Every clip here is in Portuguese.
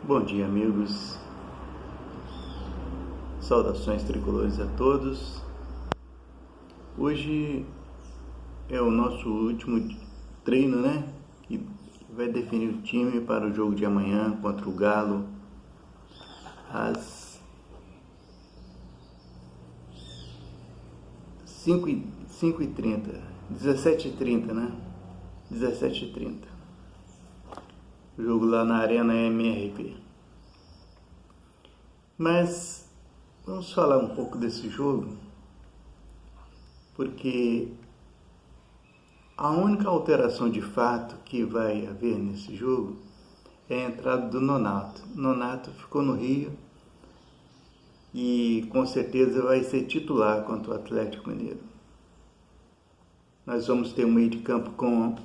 Bom dia, amigos. Saudações tricolores a todos. Hoje é o nosso último treino, né? Que vai definir o time para o jogo de amanhã contra o Galo às 5h30, 17h30, né? 17h30. O jogo lá na Arena MRV. Mas vamos falar um pouco desse jogo, porque a única alteração de fato que vai haver nesse jogo é a entrada do Nonato. Nonato ficou no Rio e com certeza vai ser titular contra o Atlético Mineiro. Nós vamos ter um meio de campo com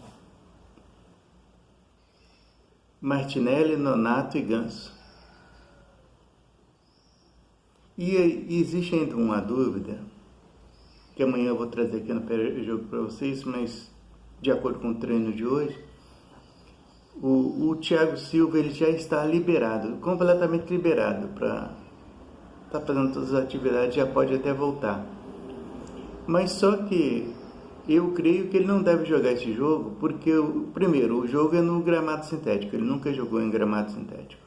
Martinelli, Nonato e Ganso. E existe ainda uma dúvida, que amanhã eu vou trazer aqui no pré-jogo para vocês, mas de acordo com o treino de hoje, o Thiago Silva ele já está liberado, completamente liberado, para estar fazendo todas as atividades, já pode até voltar. Mas só que eu creio que ele não deve jogar esse jogo, porque, primeiro, o jogo é no gramado sintético, ele nunca jogou em gramado sintético.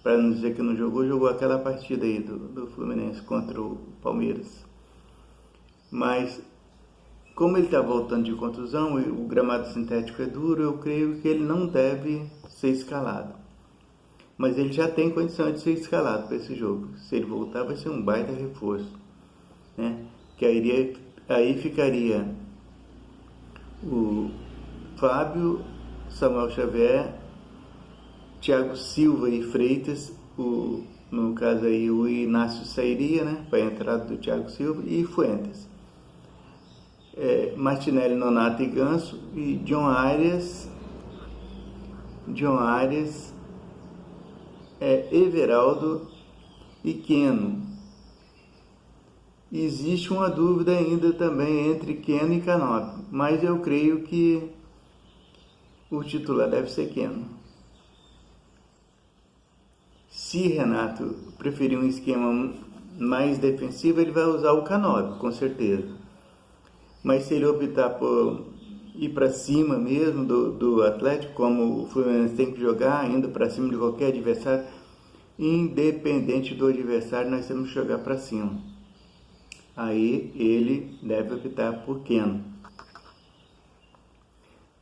Para não dizer que não jogou aquela partida aí do Fluminense contra o Palmeiras. Mas, como ele está voltando de contusão e o gramado sintético é duro, eu creio que ele não deve ser escalado. Mas ele já tem condição de ser escalado para esse jogo. Se ele voltar, vai ser um baita reforço, né? Que aí ficaria o Fábio, Samuel Xavier, Thiago Silva e Freitas, no caso aí o Inácio sairia, né, para a entrada do Thiago Silva, e Fuentes. Martinelli, Nonato e Ganso, e John Arias, Everaldo e Keno. Existe uma dúvida ainda também entre Keno e Canópio, mas eu creio que o titular deve ser Keno. Se Renato preferir um esquema mais defensivo, ele vai usar o Canópio, com certeza. Mas se ele optar por ir para cima mesmo do Atlético, como o Fluminense tem que jogar, indo para cima de qualquer adversário, independente do adversário, nós temos que jogar para cima. Aí ele deve optar por Keno.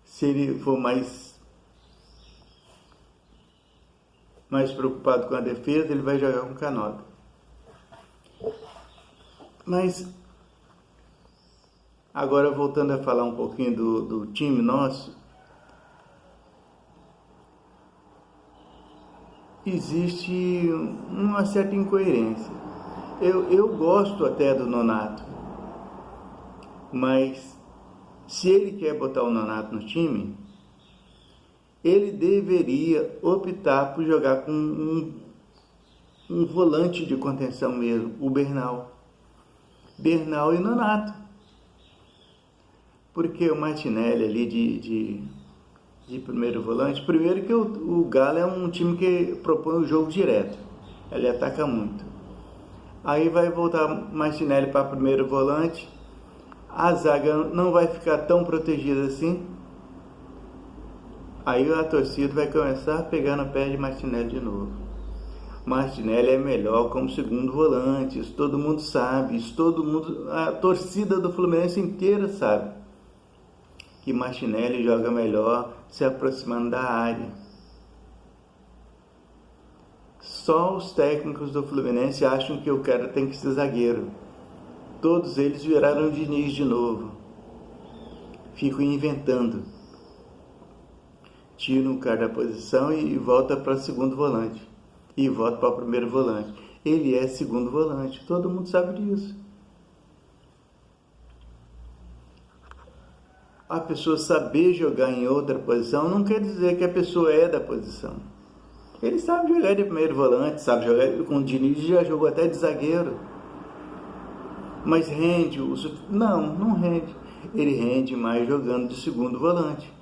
Se ele for mais preocupado com a defesa, ele vai jogar com Canópio. Mas, agora voltando a falar um pouquinho do time nosso, existe uma certa incoerência. Eu gosto até do Nonato, mas se ele quer botar o Nonato no time, ele deveria optar por jogar com um volante de contenção mesmo, o Bernal e Nonato. Porque o Martinelli ali de primeiro volante, primeiro que o Galo é um time que propõe o jogo direto, ele ataca muito. Aí vai voltar Martinelli para primeiro volante, a zaga não vai ficar tão protegida assim. Aí a torcida vai começar a pegar no pé de Martinelli de novo. Martinelli é melhor como segundo volante, isso todo mundo sabe, a torcida do Fluminense inteira sabe que Martinelli joga melhor se aproximando da área. Só os técnicos do Fluminense acham que o cara tem que ser zagueiro. Todos eles viraram Diniz de novo. Ficam inventando. Tira o cara da posição e volta para segundo volante. E volta para o primeiro volante. Ele é segundo volante. Todo mundo sabe disso. A pessoa saber jogar em outra posição não quer dizer que a pessoa é da posição. Ele sabe jogar de primeiro volante, sabe jogar com o Diniz, já jogou até de zagueiro. Mas rende? Não rende. Ele rende mais jogando de segundo volante.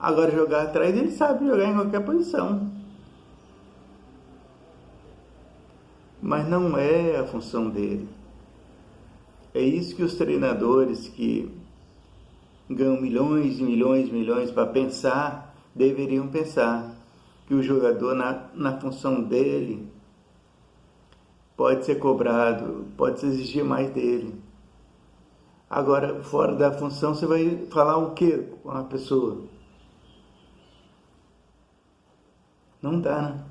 Agora jogar atrás, ele sabe jogar em qualquer posição. Mas não é a função dele. É isso que os treinadores que ganham milhões e milhões e milhões para pensar, deveriam pensar. Que o jogador, na função dele, pode ser cobrado, pode se exigir mais dele. Agora, fora da função, você vai falar o quê com a pessoa? Não dá, né?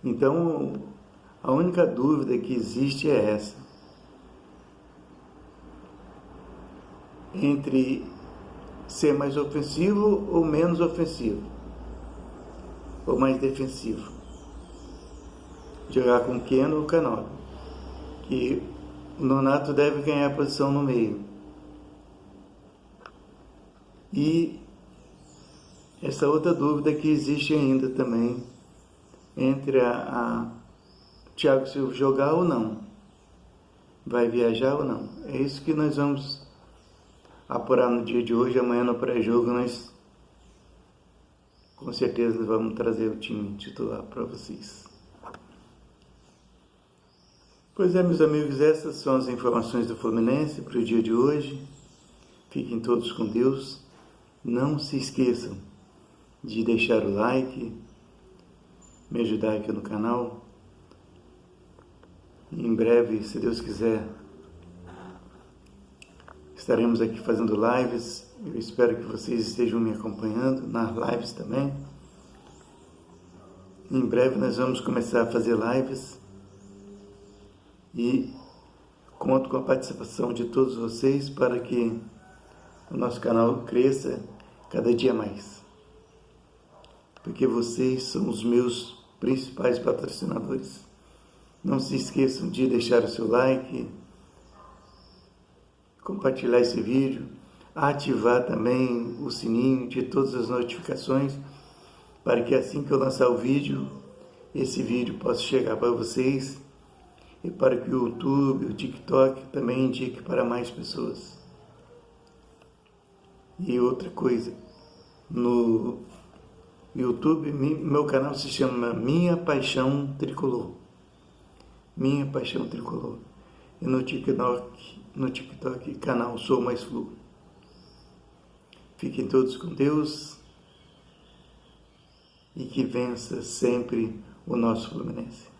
Então, a única dúvida que existe é essa. Entre ser mais ofensivo ou menos ofensivo. Ou mais defensivo. Jogar com Keno ou Canóbio. Que o Nonato deve ganhar a posição no meio. E essa outra dúvida que existe ainda também entre a Thiago Silva jogar ou não. Vai viajar ou não. É isso que nós vamos apurar no dia de hoje. Amanhã no pré-jogo nós com certeza vamos trazer o time titular para vocês. Pois é, meus amigos, essas são as informações do Fluminense para o dia de hoje. Fiquem todos com Deus. Não se esqueçam de deixar o like, me ajudar aqui no canal. Em breve, se Deus quiser, estaremos aqui fazendo lives. Eu espero que vocês estejam me acompanhando nas lives também. Em breve nós vamos começar a fazer lives e conto com a participação de todos vocês para que o nosso canal cresça cada dia mais. Porque vocês são os meus principais patrocinadores. Não se esqueçam de deixar o seu like, compartilhar esse vídeo, ativar também o sininho de todas as notificações, para que assim que eu lançar o vídeo, esse vídeo possa chegar para vocês e para que o YouTube, o TikTok também indique para mais pessoas. E outra coisa, no YouTube, meu canal se chama Minha Paixão Tricolor. Minha Paixão Tricolor. E no TikTok, canal Sou Mais Flu. Fiquem todos com Deus e que vença sempre o nosso Fluminense.